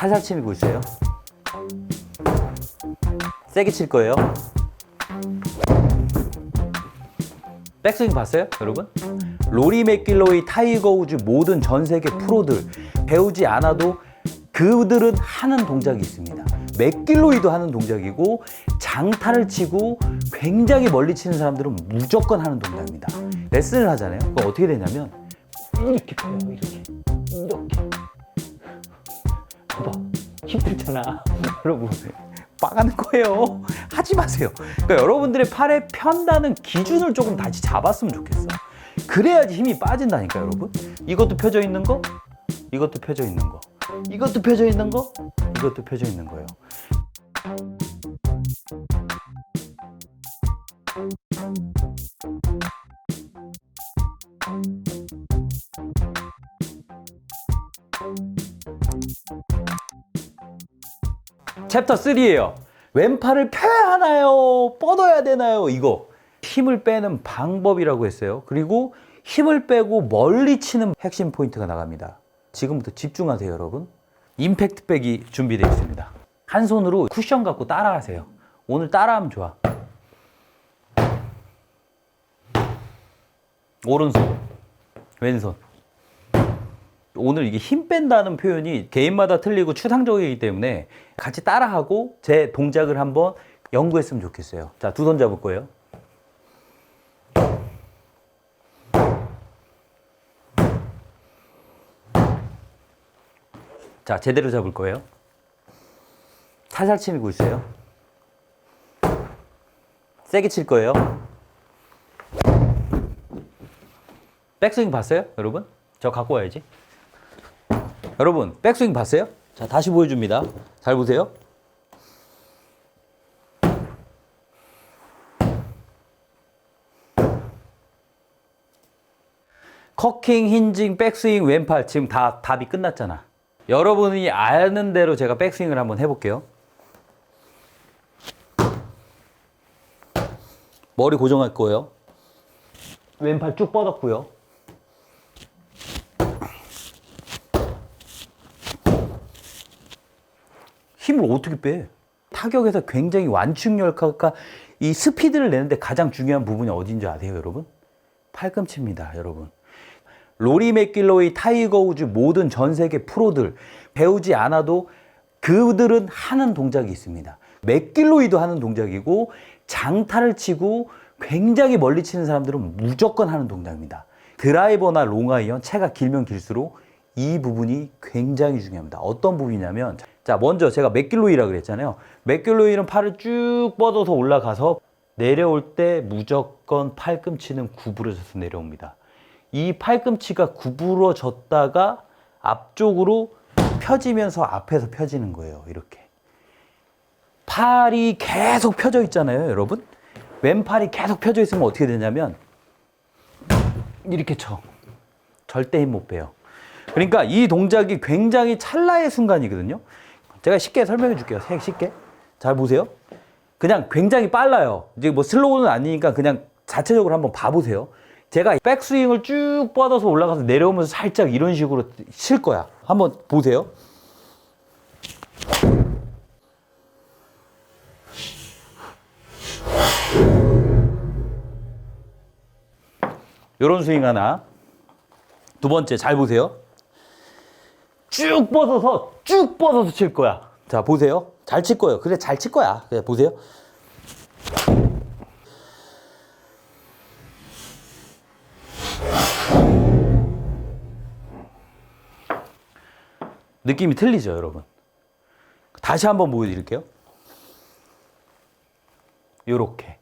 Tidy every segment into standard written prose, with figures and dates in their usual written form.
살살 치고 있어요. 세게 칠 거예요. 백스윙 봤어요, 여러분? 로리 맥길로이, 타이거 우즈 모든 전 세계 프로들 배우지 않아도 그들은 하는 동작이 있습니다. 맥길로이도 하는 동작이고 장타를 치고 굉장히 멀리 치는 사람들은 무조건 하는 동작입니다. 레슨을 하잖아요. 그거 어떻게 되냐면 이렇게 펴요. 이렇게 봐봐, 힘들잖아. 여러분 빠가는 거예요. 하지 마세요. 그러니까 여러분들의 팔에 편다는 기준을 조금 다시 잡았으면 좋겠어. 그래야지 힘이 빠진다니까, 여러분. 이것도 펴져 있는 거, 이것도 펴져 있는 거, 이것도 펴져 있는 거, 이것도 펴져 있는 거예요. 챕터 3예요. 왼팔을 펴야 하나요? 뻗어야 되나요? 이거 힘을 빼는 방법이라고 했어요. 그리고 힘을 빼고 멀리 치는 핵심 포인트가 나갑니다. 지금부터 집중하세요, 여러분. 임팩트 백이 준비되어 있습니다. 한 손으로 쿠션 갖고 따라하세요. 오늘 따라하면 좋아. 오른손, 왼손. 오늘 이게 힘 뺀다는 표현이 개인마다 틀리고 추상적이기 때문에 같이 따라하고 제 동작을 한번 연구했으면 좋겠어요. 자, 두 손 잡을 거예요. 자, 제대로 잡을 거예요. 살살 치고 있어요. 세게 칠 거예요. 백스윙 봤어요, 여러분? 저 갖고 와야지. 여러분, 백스윙 봤어요? 자, 다시 보여줍니다. 잘 보세요. 커킹, 힌징, 백스윙, 왼팔 지금 다 답이 끝났잖아. 여러분이 아는 대로 제가 백스윙을 한번 해볼게요. 머리 고정할 거예요. 왼팔 쭉 뻗었고요. 힘을 어떻게 빼? 타격에서 굉장히 완충력과 이 스피드를 내는데 가장 중요한 부분이 어딘지 아세요, 여러분? 팔꿈치입니다, 여러분. 로리 맥길로이, 타이거 우즈 모든 전 세계 프로들 배우지 않아도 그들은 하는 동작이 있습니다. 맥길로이도 하는 동작이고 장타를 치고 굉장히 멀리 치는 사람들은 무조건 하는 동작입니다. 드라이버나 롱아이언, 채가 길면 길수록 이 부분이 굉장히 중요합니다. 어떤 부분이냐면, 자, 먼저 제가 맥길로이라 그랬잖아요. 맥길로이는 팔을 쭉 뻗어서 올라가서 내려올 때 무조건 팔꿈치는 구부러져서 내려옵니다. 이 팔꿈치가 구부러졌다가 앞쪽으로 펴지면서 앞에서 펴지는 거예요. 이렇게. 팔이 계속 펴져 있잖아요, 여러분. 왼팔이 계속 펴져 있으면 어떻게 되냐면 이렇게 쳐. 절대 힘 못 빼요. 그러니까 이 동작이 굉장히 찰나의 순간이거든요. 제가 쉽게 설명해 줄게요. 쉽게. 잘 보세요. 그냥 굉장히 빨라요. 이제 뭐 슬로우는 아니니까 그냥 자체적으로 한번 봐보세요. 제가 백스윙을 쭉 뻗어서 올라가서 내려오면서 살짝 이런 식으로 칠 거야. 한번 보세요. 이런 스윙 하나. 두 번째, 잘 보세요. 쭉 뻗어서 칠 거야. 자, 보세요. 잘 칠 거예요. 그래, 잘 칠 거야. 그래, 보세요. 느낌이 틀리죠, 여러분? 다시 한번 보여드릴게요. 요렇게.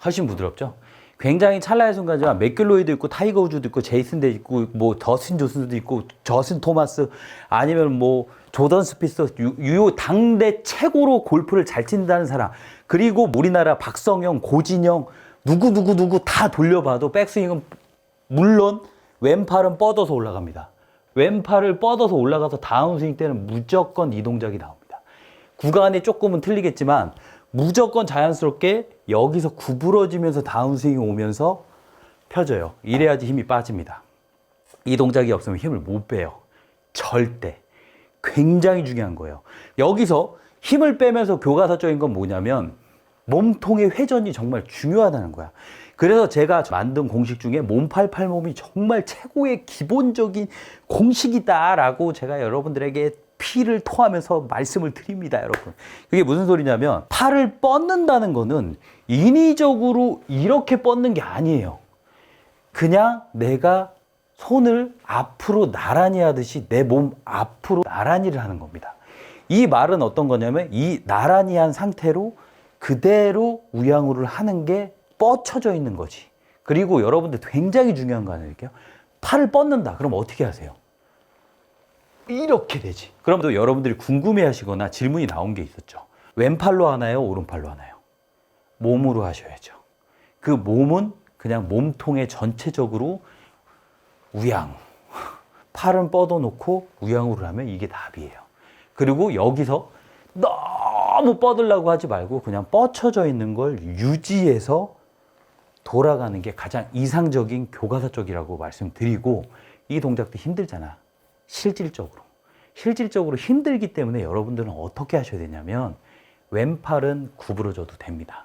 훨씬 부드럽죠? 굉장히 찰나의 순간이지만 맥길로이도 있고 타이거 우즈도 있고 제이슨도 있고 뭐 더스틴 존슨도 있고 저슨 토마스 아니면 뭐 조던 스피스 유효 당대 최고로 골프를 잘 친다는 사람 그리고 우리나라 박성영, 고진영 누구 다 돌려봐도 백스윙은 물론 왼팔은 뻗어서 올라갑니다. 왼팔을 뻗어서 올라가서 다운스윙 때는 무조건 이 동작이 나옵니다. 구간이 조금은 틀리겠지만 무조건 자연스럽게 여기서 구부러지면서 다운스윙이 오면서 펴져요. 이래야지 힘이 빠집니다. 이 동작이 없으면 힘을 못 빼요. 절대. 굉장히 중요한 거예요. 여기서 힘을 빼면서 교과서적인 건 뭐냐면 몸통의 회전이 정말 중요하다는 거야. 그래서 제가 만든 공식 중에 몸팔 팔몸이 정말 최고의 기본적인 공식이다라고 제가 여러분들에게 피를 토하면서 말씀을 드립니다, 여러분. 그게 무슨 소리냐면 팔을 뻗는다는 거는 인위적으로 이렇게 뻗는 게 아니에요. 그냥 내가 손을 앞으로 나란히 하듯이 내 몸 앞으로 나란히를 하는 겁니다. 이 말은 어떤 거냐면 이 나란히 한 상태로 그대로 우양우를 하는 게 뻗쳐져 있는 거지. 그리고 여러분들 굉장히 중요한 거 하나 드릴게요. 팔을 뻗는다. 그럼 어떻게 하세요? 이렇게 되지. 그럼 또 여러분들이 궁금해 하시거나 질문이 나온 게 있었죠. 왼팔로 하나요? 오른팔로 하나요? 몸으로 하셔야죠. 그 몸은 그냥 몸통에 전체적으로 우양. 팔은 뻗어놓고 우양우를 하면 이게 답이에요. 그리고 여기서 너무 뻗으려고 하지 말고 그냥 뻗쳐져 있는 걸 유지해서 돌아가는 게 가장 이상적인 교과서적이라고 말씀드리고, 이 동작도 힘들잖아. 실질적으로 힘들기 때문에 여러분들은 어떻게 하셔야 되냐면 왼팔은 구부러져도 됩니다.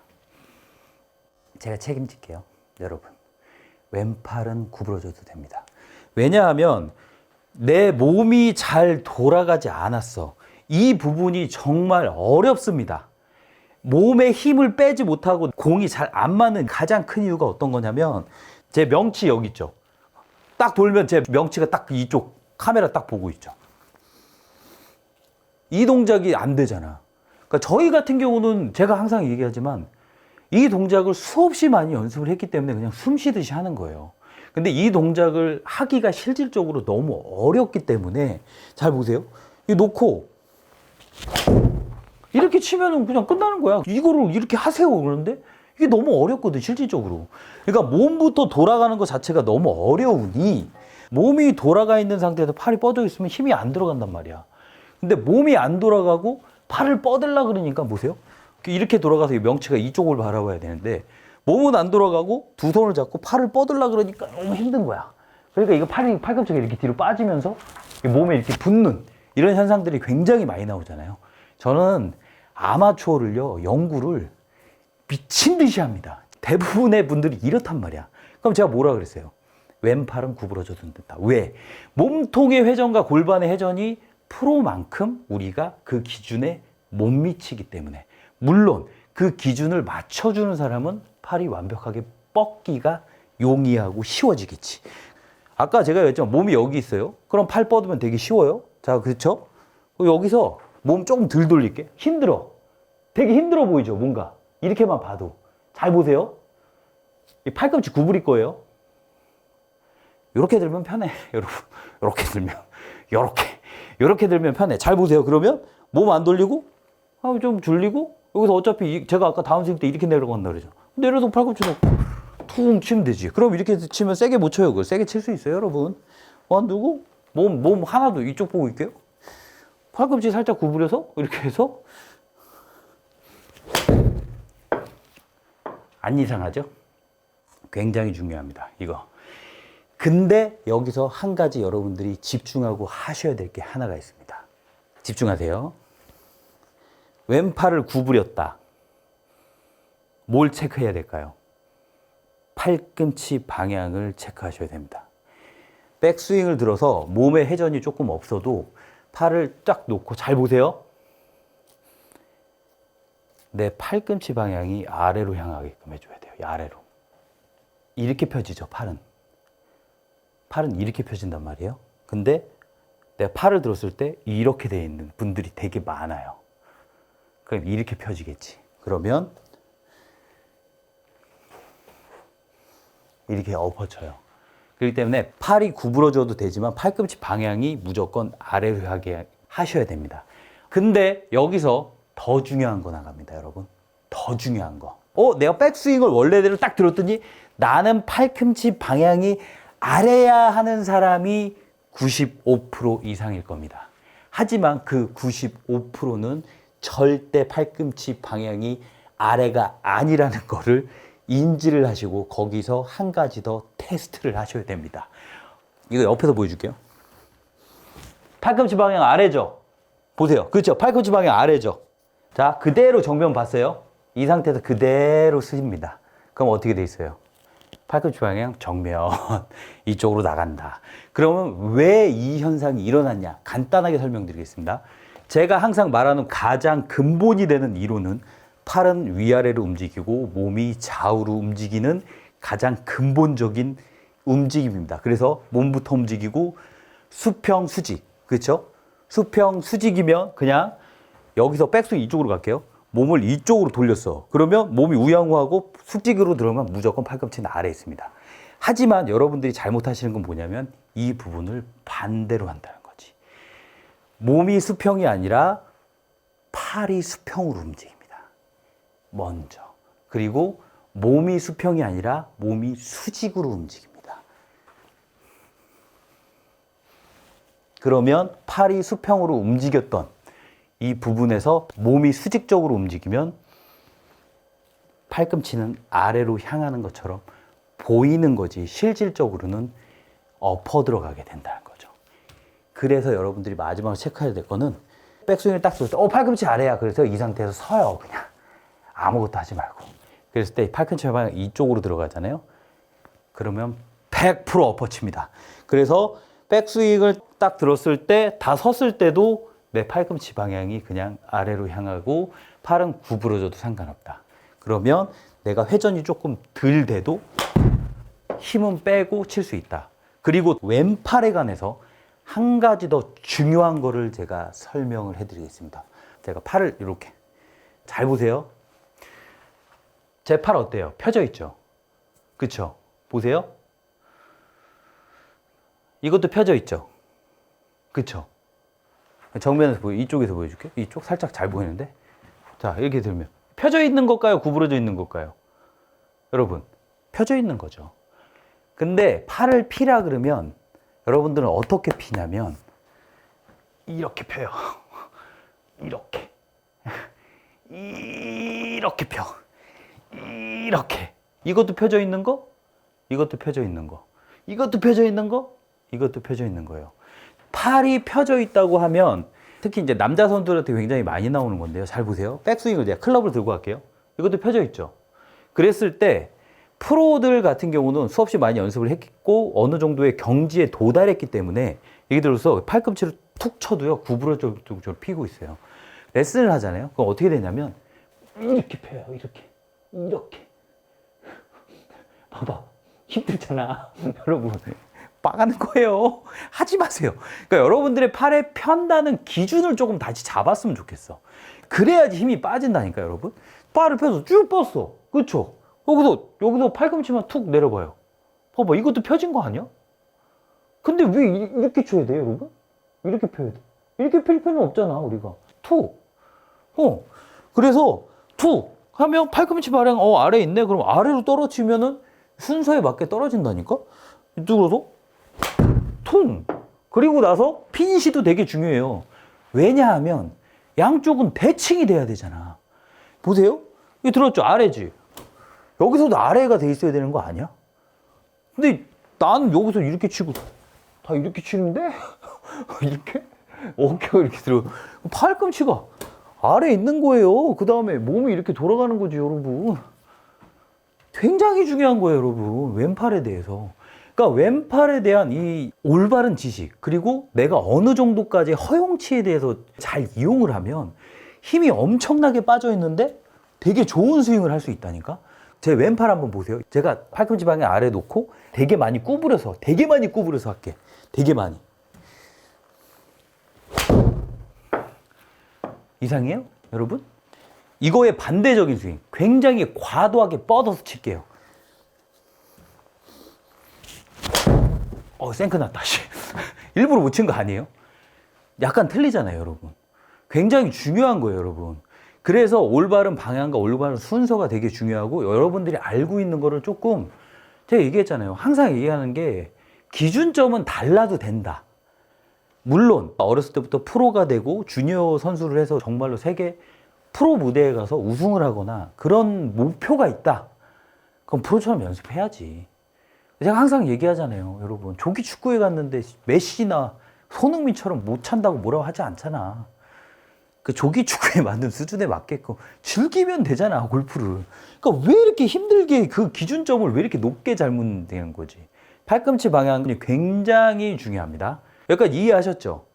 제가 책임질게요, 여러분. 왼팔은 구부러져도 됩니다. 왜냐하면 내 몸이 잘 돌아가지 않았어. 이 부분이 정말 어렵습니다. 몸에 힘을 빼지 못하고 공이 잘 안 맞는 가장 큰 이유가 어떤 거냐면 제 명치 여기 있죠. 딱 돌면 제 명치가 딱 이쪽 카메라 딱 보고 있죠. 이 동작이 안 되잖아. 그러니까 저희 같은 경우는 제가 항상 얘기하지만 이 동작을 수없이 많이 연습을 했기 때문에 그냥 숨 쉬듯이 하는 거예요. 근데 이 동작을 하기가 실질적으로 너무 어렵기 때문에, 잘 보세요. 이 놓고 이렇게 치면은 그냥 끝나는 거야. 이거를 이렇게 하세요. 그러는데 이게 너무 어렵거든, 실질적으로. 그러니까 몸부터 돌아가는 것 자체가 너무 어려우니 몸이 돌아가 있는 상태에서 팔이 뻗어 있으면 힘이 안 들어간단 말이야. 근데 몸이 안 돌아가고 팔을 뻗으려고 그러니까 보세요. 이렇게 돌아가서 명치가 이쪽을 바라봐야 되는데 몸은 안 돌아가고 두 손을 잡고 팔을 뻗으려고 그러니까 너무 힘든 거야. 그러니까 이거 팔꿈치가 이렇게 뒤로 빠지면서 몸에 이렇게 붙는 이런 현상들이 굉장히 많이 나오잖아요. 저는 아마추어를요, 연구를 미친 듯이 합니다. 대부분의 분들이 이렇단 말이야. 그럼 제가 뭐라 그랬어요? 왼팔은 구부러져도 된다. 왜? 몸통의 회전과 골반의 회전이 프로만큼 우리가 그 기준에 못 미치기 때문에. 물론 그 기준을 맞춰주는 사람은 팔이 완벽하게 뻗기가 용이하고 쉬워지겠지. 아까 제가 얘기했지만 몸이 여기 있어요. 그럼 팔 뻗으면 되게 쉬워요. 자, 그렇죠? 여기서 몸 조금 덜 돌릴게. 힘들어. 되게 힘들어 보이죠, 뭔가. 이렇게만 봐도. 잘 보세요. 이 팔꿈치 구부릴 거예요. 이렇게 들면 편해, 여러분. 이렇게 들면. 이렇게 들면 편해. 잘 보세요. 그러면 몸 안 돌리고, 좀 줄이고, 여기서 어차피 제가 아까 다운스윙 때 이렇게 내려간다 그러죠. 내려서 팔꿈치 놓고 퉁 치면 되지. 그럼 이렇게 치면 세게 못 쳐요. 그걸 세게 칠 수 있어요, 여러분. 누구? 몸 하나도 이쪽 보고 있게요. 팔꿈치 살짝 구부려서 이렇게 해서. 안 이상하죠? 굉장히 중요합니다, 이거. 근데 여기서 한 가지 여러분들이 집중하고 하셔야 될 게 하나가 있습니다. 집중하세요. 왼팔을 구부렸다. 뭘 체크해야 될까요? 팔꿈치 방향을 체크하셔야 됩니다. 백스윙을 들어서 몸의 회전이 조금 없어도 팔을 쫙 놓고, 잘 보세요. 내 팔꿈치 방향이 아래로 향하게끔 해줘야 돼요. 아래로. 이렇게 펴지죠, 팔은. 팔은 이렇게 펴진단 말이에요. 근데 내가 팔을 들었을 때 이렇게 돼 있는 분들이 되게 많아요. 그럼 이렇게 펴지겠지. 그러면 이렇게 엎어쳐요. 그렇기 때문에 팔이 구부러져도 되지만 팔꿈치 방향이 무조건 아래로 하게 하셔야 됩니다. 근데 여기서 더 중요한 거 나갑니다, 여러분. 더 중요한 거. 내가 백스윙을 원래대로 딱 들었더니 나는 팔꿈치 방향이 아래야 하는 사람이 95% 이상일 겁니다. 하지만 그 95%는 절대 팔꿈치 방향이 아래가 아니라는 거를 인지를 하시고 거기서 한 가지 더 테스트를 하셔야 됩니다. 이거 옆에서 보여줄게요. 팔꿈치 방향 아래죠? 보세요. 그렇죠? 팔꿈치 방향 아래죠? 자, 그대로 정면 봤어요. 이 상태에서 그대로 쓰십니다. 그럼 어떻게 돼 있어요? 팔꿈치 방향 정면 이쪽으로 나간다. 그러면 왜 이 현상이 일어났냐? 간단하게 설명드리겠습니다. 제가 항상 말하는 가장 근본이 되는 이론은 팔은 위아래로 움직이고 몸이 좌우로 움직이는 가장 근본적인 움직임입니다. 그래서 몸부터 움직이고 수평 수직, 그렇죠? 수평 수직이면 그냥 여기서 백스윙 이쪽으로 갈게요. 몸을 이쪽으로 돌렸어. 그러면 몸이 우양우하고 수직으로 들어가면 무조건 팔꿈치는 아래에 있습니다. 하지만 여러분들이 잘못하시는 건 뭐냐면 이 부분을 반대로 한다는 거지. 몸이 수평이 아니라 팔이 수평으로 움직입니다. 먼저. 그리고 몸이 수평이 아니라 몸이 수직으로 움직입니다. 그러면 팔이 수평으로 움직였던 이 부분에서 몸이 수직적으로 움직이면 팔꿈치는 아래로 향하는 것처럼 보이는 거지 실질적으로는 엎어 들어가게 된다는 거죠. 그래서 여러분들이 마지막으로 체크해야 될 거는 백스윙을 딱 쏠 때 팔꿈치 아래야. 그래서 이 상태에서 서요. 그냥 아무것도 하지 말고. 그랬을 때 팔꿈치 방향 이쪽으로 들어가잖아요. 그러면 100% 엎어칩니다. 그래서 백스윙을 딱 들었을 때 다 섰을 때도 내 팔꿈치 방향이 그냥 아래로 향하고 팔은 구부러져도 상관없다. 그러면 내가 회전이 조금 덜 돼도 힘은 빼고 칠 수 있다. 그리고 왼팔에 관해서 한 가지 더 중요한 거를 제가 설명을 해드리겠습니다. 제가 팔을 이렇게 잘 보세요. 제 팔 어때요? 펴져 있죠? 그쵸? 보세요. 이것도 펴져 있죠? 그쵸? 정면에서 이쪽에서 보여줄게. 이쪽 살짝 잘 보이는데? 자, 이렇게 들면 펴져 있는 걸까요? 구부러져 있는 걸까요? 여러분, 펴져 있는 거죠. 근데 팔을 피라 그러면 여러분들은 어떻게 피냐면 이렇게 펴요. 이렇게. 이렇게 펴. 이렇게. 이것도 펴져 있는 거, 이것도 펴져 있는 거, 이것도 펴져 있는 거, 이것도 펴져 있는 거예요. 팔이 펴져 있다고 하면 특히 이제 남자 선수들한테 굉장히 많이 나오는 건데요. 잘 보세요. 백스윙을 제가 클럽을 들고 갈게요. 이것도 펴져 있죠. 그랬을 때 프로들 같은 경우는 수없이 많이 연습을 했고 어느 정도의 경지에 도달했기 때문에 예를 들어서 팔꿈치를 툭 쳐도요 구부러져 쪽으로 피고 있어요. 레슨을 하잖아요. 그럼 어떻게 되냐면 이렇게 펴요. 이렇게 봐봐, 힘들잖아. 여러분 빠가는 거예요. 하지 마세요. 그러니까 여러분들의 팔에 편다는 기준을 조금 다시 잡았으면 좋겠어. 그래야지 힘이 빠진다니까. 여러분 팔을 펴서 쭉 뻗어. 그렇죠? 여기서 팔꿈치만 툭 내려봐요. 봐봐, 이것도 펴진 거 아니야? 근데 왜 이렇게 쳐야 돼요, 여러분? 이렇게 펴야 돼. 이렇게 펼 필요는 없잖아, 우리가. 툭. 그래서 툭 하면 팔꿈치 발향 아래에 있네. 그럼 아래로 떨어지면은 순서에 맞게 떨어진다니까. 이쪽으로서 퉁. 그리고 나서 피니시도 되게 중요해요. 왜냐하면 양쪽은 대칭이 돼야 되잖아. 보세요. 이거 들었죠? 아래지. 여기서도 아래가 돼 있어야 되는 거 아니야? 근데 나는 여기서 이렇게 치고 다 이렇게 치는데 이렇게 어깨가 이렇게 들어. 팔꿈치가 아래에 있는 거예요. 그 다음에 몸이 이렇게 돌아가는 거지, 여러분. 굉장히 중요한 거예요, 여러분. 왼팔에 대해서. 그러니까 왼팔에 대한 이 올바른 지식, 그리고 내가 어느 정도까지 허용치에 대해서 잘 이용을 하면 힘이 엄청나게 빠져 있는데 되게 좋은 스윙을 할 수 있다니까. 제 왼팔 한번 보세요. 제가 팔꿈치 방향 아래 놓고 되게 많이 구부려서 할게. 되게 많이. 이상해요? 여러분? 이거의 반대적인 스윙. 굉장히 과도하게 뻗어서 칠게요. 생크 났다. 일부러 못 친 거 아니에요? 약간 틀리잖아요, 여러분. 굉장히 중요한 거예요, 여러분. 그래서 올바른 방향과 올바른 순서가 되게 중요하고 여러분들이 알고 있는 거를 조금 제가 얘기했잖아요. 항상 얘기하는 게 기준점은 달라도 된다. 물론 어렸을 때부터 프로가 되고 주니어 선수를 해서 정말로 세계 프로 무대에 가서 우승을 하거나 그런 목표가 있다. 그럼 프로처럼 연습해야지. 제가 항상 얘기하잖아요. 여러분, 조기 축구에 갔는데 메시나 손흥민처럼 못 찬다고 뭐라고 하지 않잖아. 그 조기 축구에 맞는 수준에 맞게끔 즐기면 되잖아, 골프를. 그러니까 왜 이렇게 힘들게 그 기준점을 왜 이렇게 높게 잘못 되는 거지? 팔꿈치 방향이 굉장히 중요합니다. 여기까지 이해하셨죠?